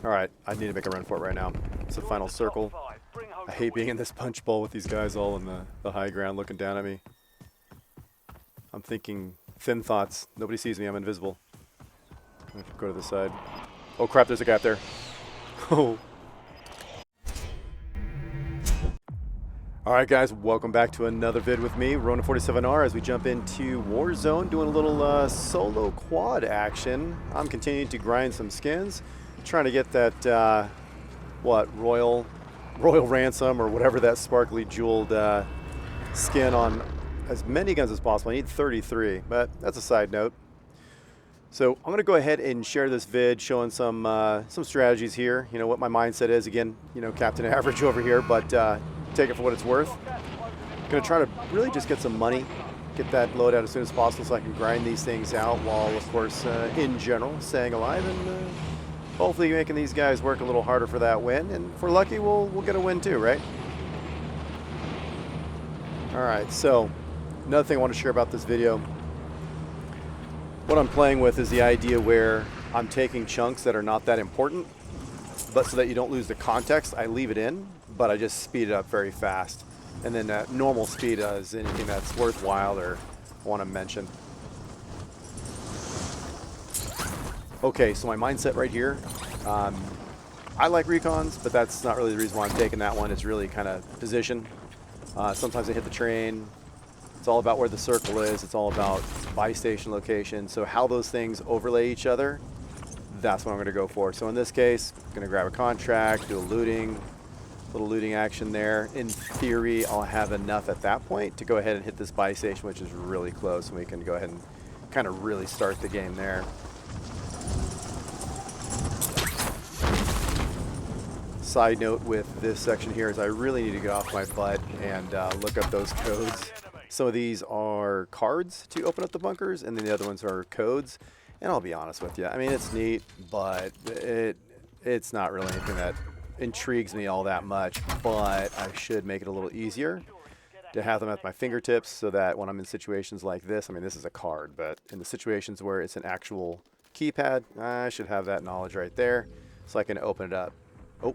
Alright, I need to make a run for it right now. It's the final circle. I hate being in this punch bowl with these guys all in the high ground looking down at me. I'm thinking thin thoughts. Nobody sees me. I'm invisible. I have to go to the side. Oh crap, there's a gap there. Oh. Alright guys, welcome back to another vid with me, RONIN47R, as we jump into Warzone, doing a little solo quad action. I'm continuing to grind some skins, trying to get that, Royal Ransom, or whatever that sparkly jeweled skin on as many guns as possible. I need 33, but that's a side note. So I'm going to go ahead and share this vid showing some strategies here. You know, what my mindset is. Again, you know, Captain Average over here, but take it for what it's worth. Going to try to really just get some money, get that loadout as soon as possible so I can grind these things out while, of course, in general, staying alive and hopefully making these guys work a little harder for that win. And if we're lucky, we'll get a win too, right? All right, so another thing I want to share about this video, what I'm playing with is the idea where I'm taking chunks that are not that important, but so that you don't lose the context, I leave it in, but I just speed it up very fast. And then normal speed is anything that's worthwhile or I want to mention. Okay, so my mindset right here, I like recons, but that's not really the reason why I'm taking that one. It's really kind of position. Sometimes I hit the train. It's all about where the circle is. It's all about buy station location. So how those things overlay each other, that's what I'm going to go for. So in this case, I'm going to grab a contract, do a little looting action there. In theory, I'll have enough at that point to go ahead and hit this buy station, which is really close, and we can go ahead and kind of really start the game there. Side note with this section here is I really need to get off my butt and look up those codes. Some of these are cards to open up the bunkers, and then the other ones are codes. And I'll be honest with you, I mean, it's neat, but it's not really anything that intrigues me all that much. But I should make it a little easier to have them at my fingertips so that when I'm in situations like this, I mean, this is a card, but in the situations where it's an actual keypad, I should have that knowledge right there so I can open it up. Oh.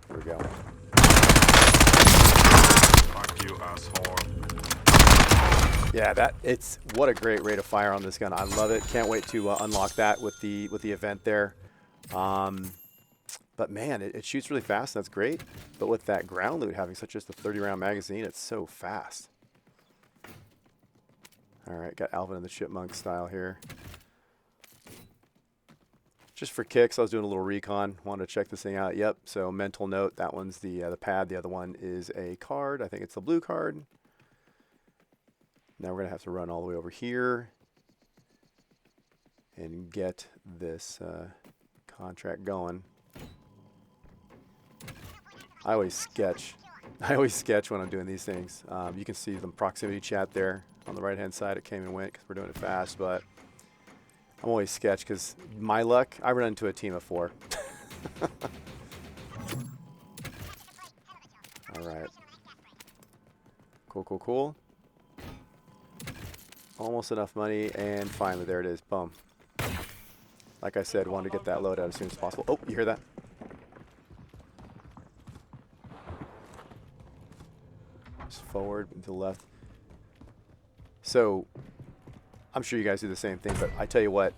Here we go. Fuck you, asshole. Yeah, it's what a great rate of fire on this gun. I love it. Can't wait to unlock that with the event there. But man, it shoots really fast. That's great. But with that ground loot having such just a 30-round magazine, it's so fast. All right, got Alvin in the Chipmunk style here. Just for kicks, I was doing a little recon. Wanted to check this thing out. Yep. So mental note, that one's the pad. The other one is a card. I think it's the blue card. Now we're gonna have to run all the way over here and get this contract going. I always sketch when I'm doing these things. You can see the proximity chat there on the right-hand side. It came and went because we're doing it fast, but I'm always sketch because my luck, I run into a team of 4. All right. Cool, cool, cool. Almost enough money, and finally, there it is. Boom. Like I said, wanted to get that loadout as soon as possible. Oh, you hear that? Just forward and to the left. So, I'm sure you guys do the same thing, but I tell you what,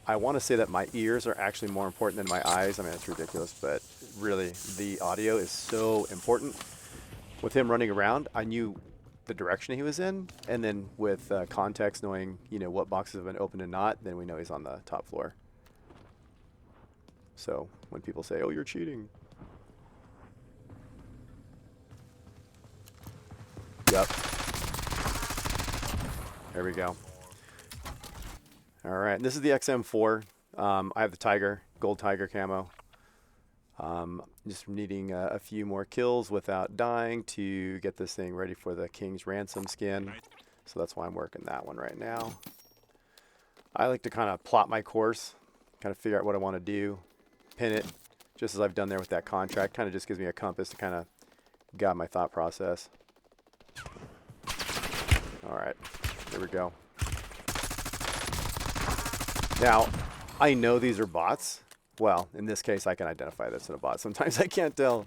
I want to say that my ears are actually more important than my eyes. I mean, it's ridiculous, but really, the audio is so important. With him running around, I knew the direction he was in, and then with context, knowing, you know, what boxes have been opened and not, then we know he's on the top floor. So when people say, oh, you're cheating. Yep. There we go. All right, and this is the XM4. I have the Tiger, gold Tiger camo. Just needing a few more kills without dying to get this thing ready for the King's Ransom skin. So that's why I'm working that one right now. I like to kind of plot my course, kind of figure out what I want to do, pin it, just as I've done there with that contract. Kind of just gives me a compass to kind of guide my thought process. All right, here we go. Now, I know these are bots. Well, in this case, I can identify this as a bot. Sometimes I can't tell.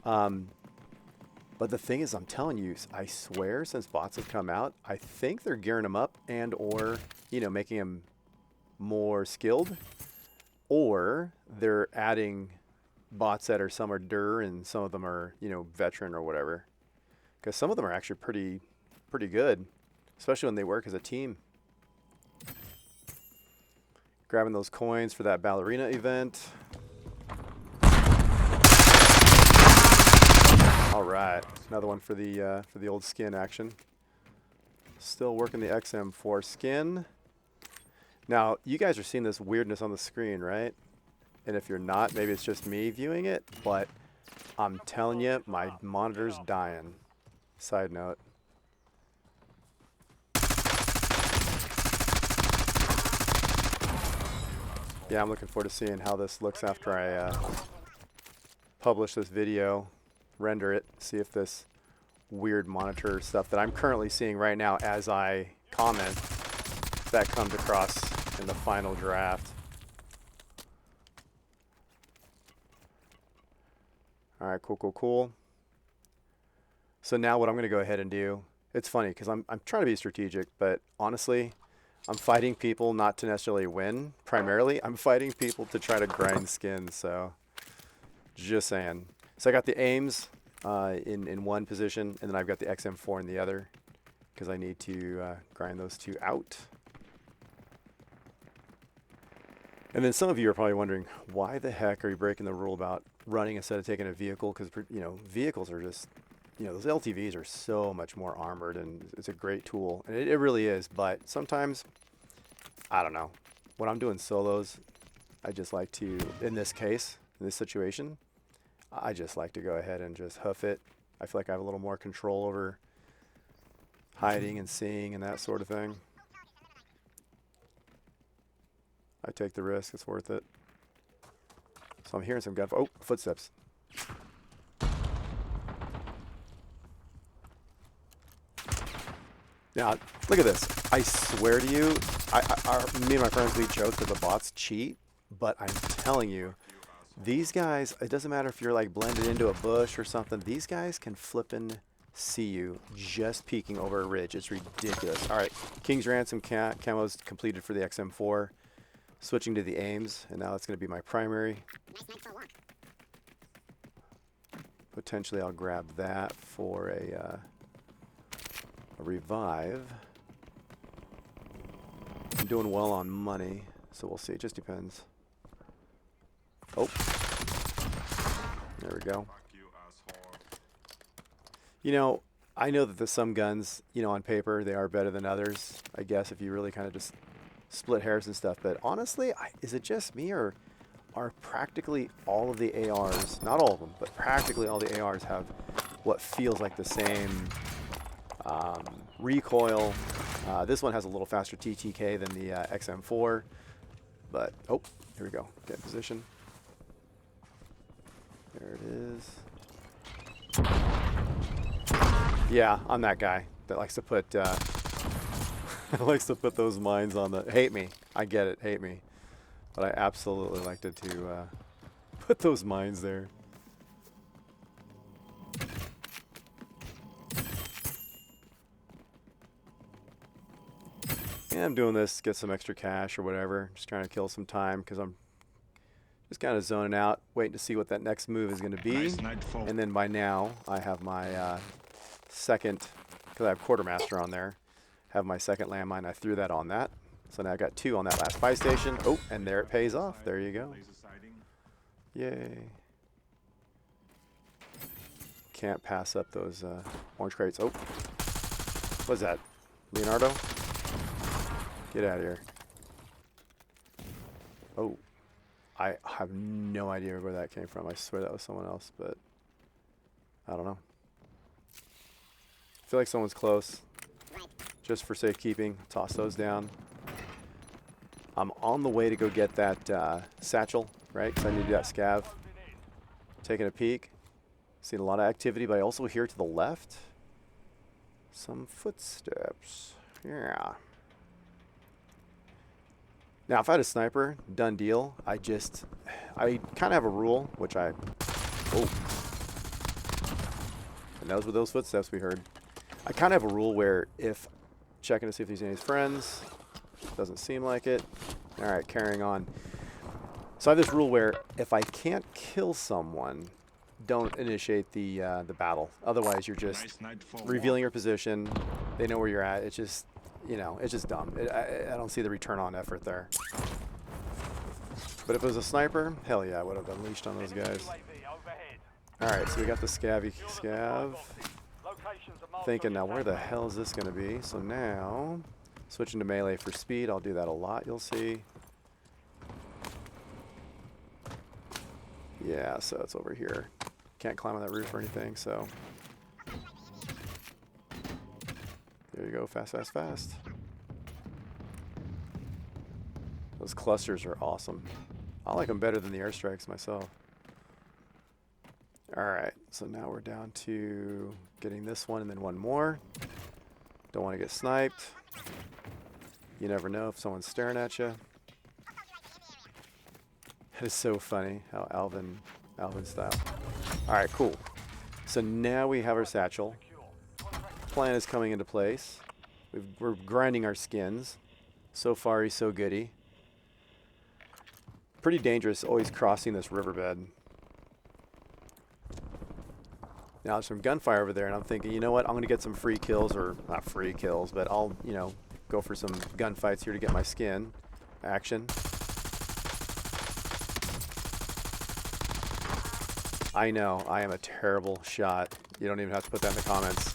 But the thing is, I'm telling you, I swear, since bots have come out, I think they're gearing them up and or, you know, making them more skilled. Or they're adding bots that are, some are DUR and some of them are, you know, veteran or whatever. Because some of them are actually pretty good, especially when they work as a team. Grabbing those coins for that ballerina event. All right, another one for the old skin action. Still working the XM4 skin. Now, you guys are seeing this weirdness on the screen, right? And if you're not, maybe it's just me viewing it, but I'm telling you, my monitor's dying. Side note. Yeah, I'm looking forward to seeing how this looks after I publish this video, render it, see if this weird monitor stuff that I'm currently seeing right now as I comment, if that comes across in the final draft. All right, cool. So now what I'm going to go ahead and do, it's funny because I'm trying to be strategic, but honestly, I'm fighting people not to necessarily win. Primarily, I'm fighting people to try to grind skins, so just saying. So I got the AMES in one position, and then I've got the XM4 in the other because I need to grind those two out. And then some of you are probably wondering, why the heck are you breaking the rule about running instead of taking a vehicle? Because, you know, vehicles are just, you know, those LTVs are so much more armored, and it's a great tool. And it really is, but sometimes, I don't know. When I'm doing solos, I just like to, in this case, in this situation, I just like to go ahead and just hoof it. I feel like I have a little more control over hiding and seeing and that sort of thing. I take the risk, it's worth it. So I'm hearing some gun, oh, footsteps. Now, look at this. I swear to you, me and my friends, we joke that the bots cheat, but I'm telling you, these guys, it doesn't matter if you're like blended into a bush or something, these guys can flippin' see you just peeking over a ridge. It's ridiculous. All right, King's Ransom camos completed for the XM4. Switching to the AMES, and now it's going to be my primary. Potentially I'll grab that for a revive. I'm doing well on money, so we'll see. It just depends. Oh, there we go. You know, I know that there's some guns, you know, on paper, they are better than others, I guess, if you really kind of just split hairs and stuff, but honestly, is it just me, or are practically all of the ARs, not all of them, but practically all the ARs have what feels like the same recoil? This one has a little faster TTK than the XM4, but, oh, here we go, get in position. There it is. Yeah, I'm that guy that likes to put likes to put those mines on the, hate me, I get it, hate me, but I absolutely like to put those mines there. Yeah, I'm doing this to get some extra cash or whatever, just trying to kill some time because I'm just kind of zoning out, waiting to see what that next move is going to be. And then by now I have my second, because I have Quartermaster on there, have my second landmine. I threw that on that. So now I got 2 on that last buy station. Oh, and there it pays off. There you go. Yay. Can't pass up those orange crates. Oh, what's that? Leonardo? Get out of here. Oh, I have no idea where that came from. I swear that was someone else, but I don't know. I feel like someone's close. Just for safekeeping, toss those down. I'm on the way to go get that satchel, right? Because I need to do that scav. Taking a peek. Seeing a lot of activity, but I also hear to the left some footsteps. Yeah. Now, if I had a sniper, done deal. I kind of have a rule, which oh. And those were those footsteps we heard. I kind of have a rule where if checking to see if there's any friends, doesn't seem like it. All right, carrying on. So I have this rule where if I can't kill someone, don't initiate the battle. Otherwise, you're just revealing your position. They know where you're at. It's just, you know, it's just dumb. I don't see the return on effort there. But if it was a sniper, hell yeah, I would have unleashed on those guys. All right, so we got the scav. Thinking now, where the hell is this going to be? So now, switching to melee for speed. I'll do that a lot, you'll see. Yeah, so it's over here. Can't climb on that roof or anything, so. There you go, fast, fast, fast. Those clusters are awesome. I like them better than the airstrikes myself. Alright, so now we're down to getting this one and then one more. Don't want to get sniped. You never know if someone's staring at you. That is so funny how Alvin style. Alright, cool. So now we have our satchel. Plan is coming into place. We're grinding our skins. So far, so goody. Pretty dangerous always crossing this riverbed. Now there's some gunfire over there, and I'm thinking, you know what? I'm going to get some free kills, or not free kills, but I'll, you know, go for some gunfights here to get my skin action. I know, I am a terrible shot. You don't even have to put that in the comments.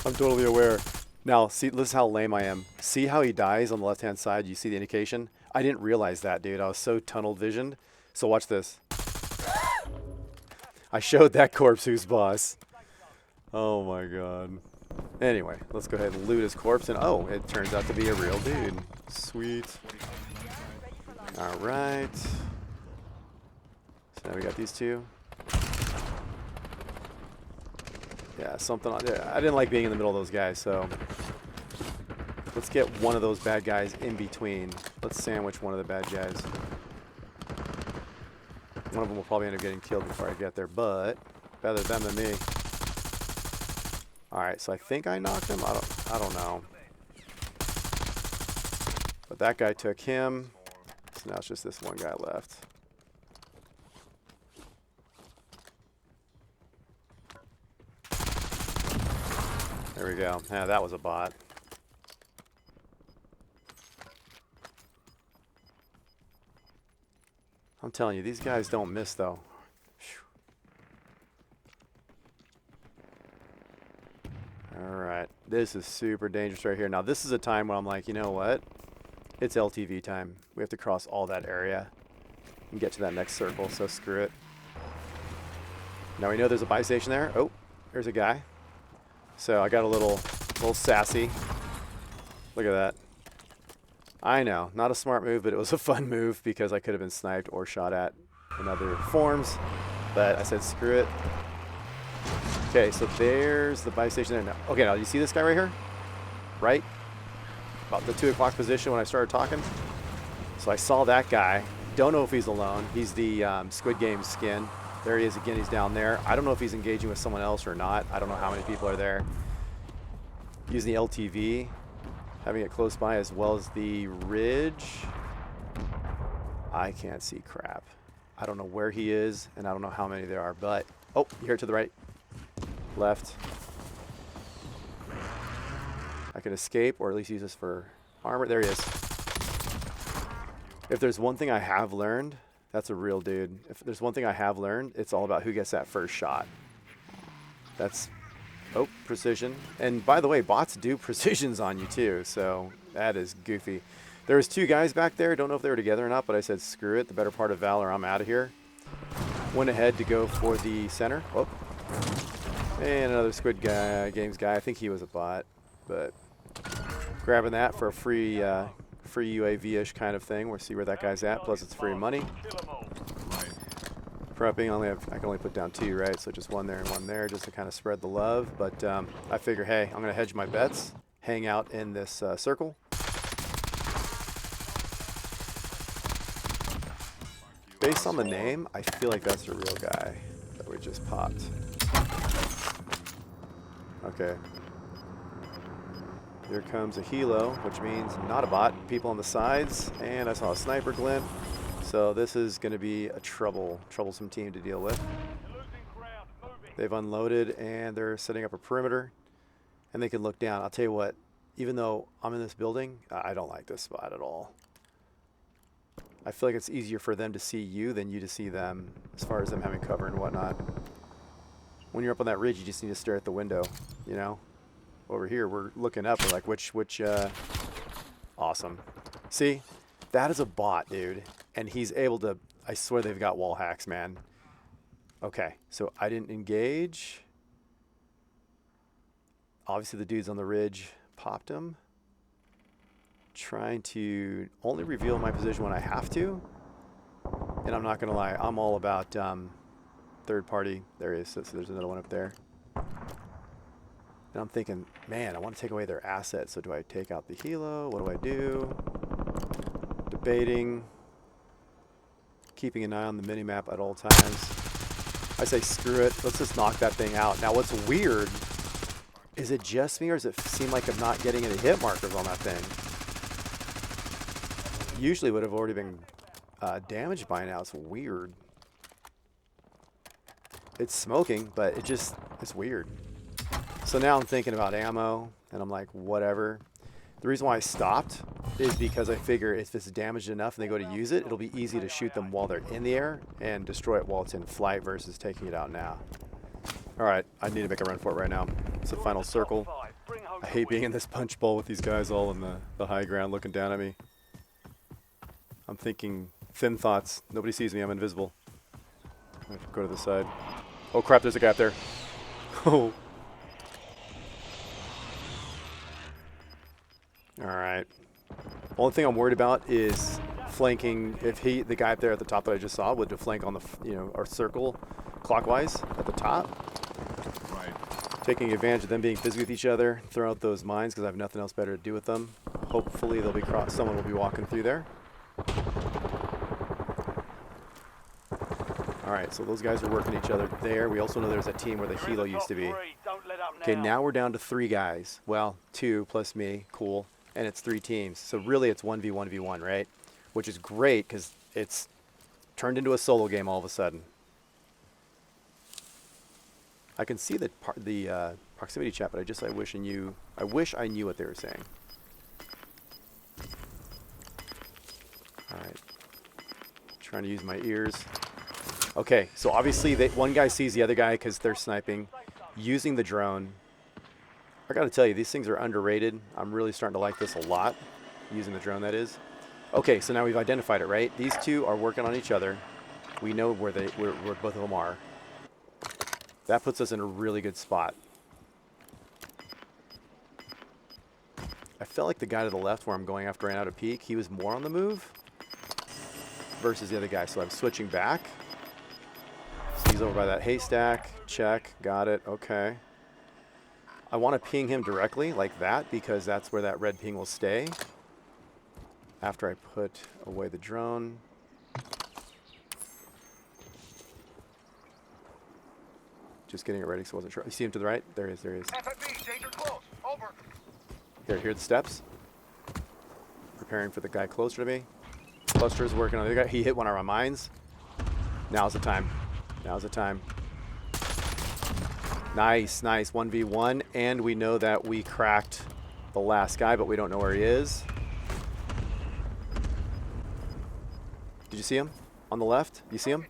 I'm totally aware. Now, see, this is how lame I am. See how he dies on the left-hand side? You see the indication? I didn't realize that, dude. I was so tunnel-visioned. So watch this. I showed that corpse who's boss. Oh my god. Anyway, let's go ahead and loot his corpse. And oh, it turns out to be a real dude. Sweet. Alright. So now we got these two. Yeah, something. I didn't like being in the middle of those guys, so let's get one of those bad guys in between. Let's sandwich one of the bad guys. One of them will probably end up getting killed before I get there, but better them than me. Alright, so I think I knocked him. I don't know. But that guy took him. So now it's just this one guy left. There we go. Yeah, that was a bot. I'm telling you, these guys don't miss, though. Alright, this is super dangerous right here. Now, this is a time when I'm like, you know what? It's LTV time. We have to cross all that area and get to that next circle, so screw it. Now we know there's a buy station there. Oh, there's a guy. So I got a little sassy. Look at that. I know, not a smart move, but it was a fun move because I could have been sniped or shot at in other forms. But I said, screw it. Okay, so there's the buy station there. Now, okay, now you see this guy right here? Right? About the 2 o'clock position when I started talking. So I saw that guy. Don't know if he's alone. He's the Squid Game skin. There he is again, he's down there. I don't know if he's engaging with someone else or not. I don't know how many people are there. Using the LTV. Having it close by as well as the ridge. I can't see crap. I don't know where he is, and I don't know how many there are, but... Oh, you hear it to the right. Left. I can escape, or at least use this for armor. There he is. If there's one thing I have learned, that's a real dude. If there's one thing I have learned, it's all about who gets that first shot. That's... Oh, precision. And by the way, bots do precisions on you too, so that is goofy. There was 2 guys back there. Don't know if they were together or not, but I said, screw it. The better part of Valor, I'm out of here. Went ahead to go for the center. Oh. And another Squid Games guy. I think he was a bot, but grabbing that for a free UAV-ish kind of thing. We'll see where that guy's at. Plus, it's free money. Prepping, I can only put down 2, right? So just one there and one there, just to kind of spread the love. But I figure, hey, I'm going to hedge my bets, hang out in this circle. Based on the name, I feel like that's the real guy that we just popped. Okay. Here comes a helo, which means not a bot. People on the sides, and I saw a sniper glint. So this is going to be a troublesome team to deal with. They've unloaded, and they're setting up a perimeter, and they can look down. I'll tell you what, even though I'm in this building, I don't like this spot at all. I feel like it's easier for them to see you than you to see them, as far as them having cover and whatnot. When you're up on that ridge, you just need to stare at the window, you know? Over here, we're looking up, we're like, awesome. See, that is a bot, dude. And he's able to, I swear they've got wall hacks, man. Okay, so I didn't engage. Obviously the dudes on the ridge popped him. Trying to only reveal my position when I have to. And I'm not gonna lie, I'm all about third party. There is, so there's another one up there. And I'm thinking, man, I want to take away their assets. So do I take out the helo? What do I do? Debating. Keeping an eye on the minimap at all times. I say screw it, let's just knock that thing out. Now what's weird, is it just me or does it seem like I'm not getting any hit markers on that thing? Usually would have already been damaged by now. It's weird. It's smoking, but it's weird. So now I'm thinking about ammo, and I'm like, whatever. The reason why I stopped is because I figure if it's damaged enough and they go to use it, it'll be easy to shoot them while they're in the air and destroy it while it's in flight versus taking it out now. All right, I need to make a run for it right now. It's the final circle. I hate being in this punch bowl with these guys all in the high ground looking down at me. I'm thinking thin thoughts. Nobody sees me. I'm invisible. I have to go to the side. Oh, crap. There's a guy up there. Oh. All right. Only thing I'm worried about is flanking. If the guy up there at the top that I just saw would flank on the, our circle clockwise at the top. Right. Taking advantage of them being busy with each other, throw out those mines because I have nothing else better to do with them. Hopefully they'll be someone will be walking through there. Alright, so those guys are working each other there. We also know there's a team where the helo used to be. Okay, now we're down to 3 guys. Well, 2 plus me. Cool. And it's 3 teams. So really it's 1v1v1, right? Which is great because it's turned into a solo game all of a sudden. I can see the proximity chat, but I wish I knew what they were saying. Alright. Trying to use my ears. Okay, so obviously one guy sees the other guy because they're sniping, using the drone. I gotta tell you, these things are underrated. I'm really starting to like this a lot, using the drone, that is. Okay, so now we've identified it, right? These 2 are working on each other. We know where both of them are. That puts us in a really good spot. I felt like the guy to the left where I'm going after ran out of peak, he was more on the move versus the other guy, so I'm switching back. So he's over by that haystack. Check. Got it. Okay. I want to ping him directly like that because that's where that red ping will stay after I put away the drone. Just getting it ready so I wasn't sure. You see him to the right? There he is. There he is. Here are the steps. Preparing for the guy closer to me. Cluster is working on the guy. He hit one of our mines. Now's the time. Now's the time. Nice, nice. 1v1. And we know that we cracked the last guy, but we don't know where he is. Did you see him? On the left? You see him?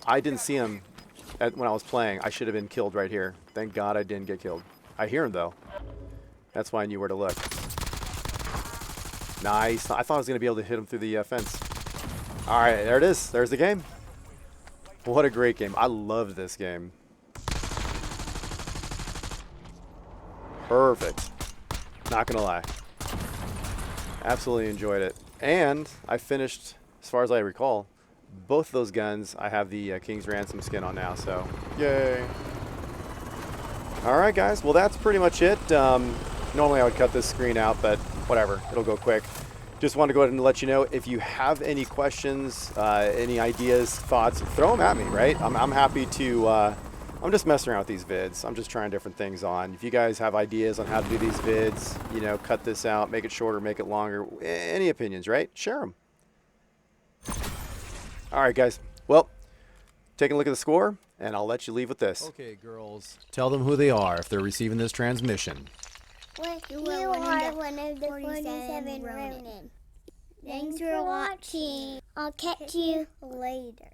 I didn't see him when I was playing. I should have been killed right here. Thank God I didn't get killed. I hear him, though. That's why I knew where to look. Nice. I thought I was going to be able to hit him through the fence. All right, there it is. There's the game. What a great game. I love this game. Perfect. Not going to lie. Absolutely enjoyed it. And I finished, as far as I recall, both of those guns. I have the King's Ransom skin on now, so yay. All right, guys. Well, that's pretty much it. Normally I would cut this screen out, but whatever. It'll go quick. Just want to go ahead and let you know, if you have any questions, any ideas, thoughts, throw them at me, right? I'm happy to, I'm just messing around with these vids. I'm just trying different things on. If you guys have ideas on how to do these vids, you know, cut this out, make it shorter, make it longer, any opinions, right? Share them. All right, guys. Well, taking a look at the score, and I'll let you leave with this. Okay, girls. Tell them who they are if they're receiving this transmission. You are one of the 47 Ronin. Thanks for watching. I'll catch you later.